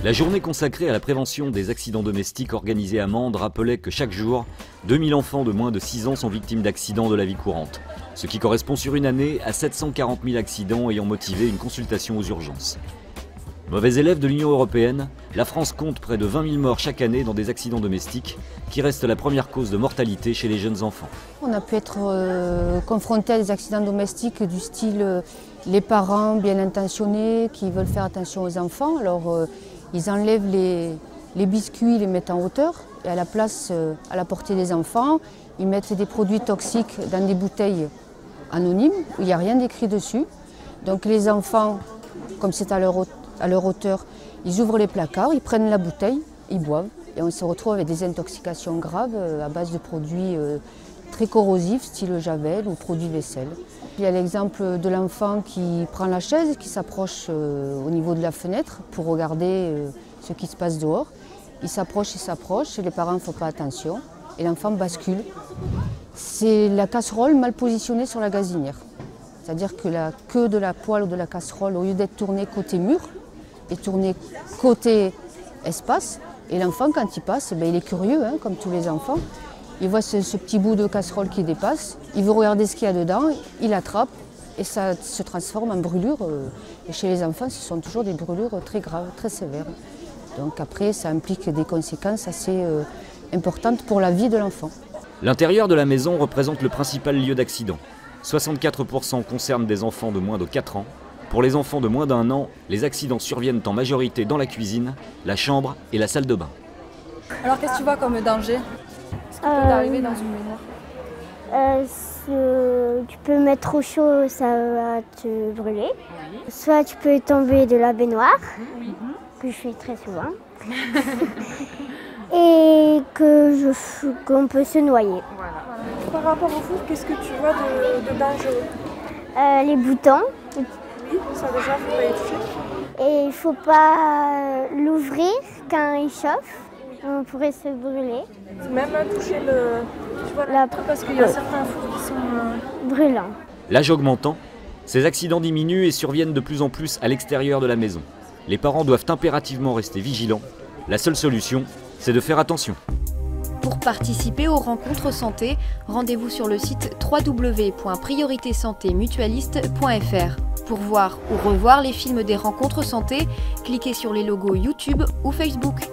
La journée consacrée à la prévention des accidents domestiques organisée à Mende rappelait que chaque jour, 2000 enfants de moins de 6 ans sont victimes d'accidents de la vie courante, ce qui correspond sur une année à 740 000 accidents ayant motivé une consultation aux urgences. Mauvais élève de l'Union européenne, la France compte près de 20 000 morts chaque année dans des accidents domestiques, qui restent la première cause de mortalité chez les jeunes enfants. On a pu être confronté à des accidents domestiques du style les parents bien intentionnés qui veulent faire attention aux enfants. Alors ils enlèvent les biscuits, les mettent en hauteur et à la place, à la portée des enfants, ils mettent des produits toxiques dans des bouteilles anonymes où il n'y a rien d'écrit dessus. Donc les enfants, comme c'est à leur hauteur, ils ouvrent les placards, ils prennent la bouteille, ils boivent et on se retrouve avec des intoxications graves à base de produits très corrosifs, style javel ou produits vaisselle. Il y a l'exemple de l'enfant qui prend la chaise, qui s'approche au niveau de la fenêtre pour regarder ce qui se passe dehors. Il s'approche et les parents ne font pas attention et l'enfant bascule. C'est la casserole mal positionnée sur la gazinière. C'est-à-dire que la queue de la poêle ou de la casserole, au lieu d'être tournée côté mur, est tournée côté espace. Et l'enfant, quand il passe, il est curieux, comme tous les enfants. Il voit ce petit bout de casserole qui dépasse, il veut regarder ce qu'il y a dedans, il attrape et ça se transforme en brûlure. Et chez les enfants, ce sont toujours des brûlures très graves, très sévères. Donc après, ça implique des conséquences assez importantes pour la vie de l'enfant. L'intérieur de la maison représente le principal lieu d'accident. 64% concernent des enfants de moins de 4 ans. Pour les enfants de moins d'1 an, les accidents surviennent en majorité dans la cuisine, la chambre et la salle de bain. Alors qu'est-ce que tu vois comme danger? Ce qui peut t'arriver dans une baignoire? Tu peux mettre au chaud, ça va te brûler. Oui. Soit tu peux tomber de la baignoire, que je fais très souvent. Et qu'on peut se noyer. Voilà. Par rapport au four, qu'est-ce que tu vois de dangereux? Les boutons. Oui, ça déjà, il ne faut pas y toucher. Et il ne faut pas l'ouvrir quand il chauffe. On pourrait se brûler. Même toucher la truc parce qu'il y a certains fours qui sont brûlants. L'âge augmentant, ces accidents diminuent et surviennent de plus en plus à l'extérieur de la maison. Les parents doivent impérativement rester vigilants. La seule solution, c'est de faire attention. Pour participer aux rencontres santé, rendez-vous sur le site www.prioritésantémutualiste.fr. Pour voir ou revoir les films des rencontres santé, cliquez sur les logos YouTube ou Facebook.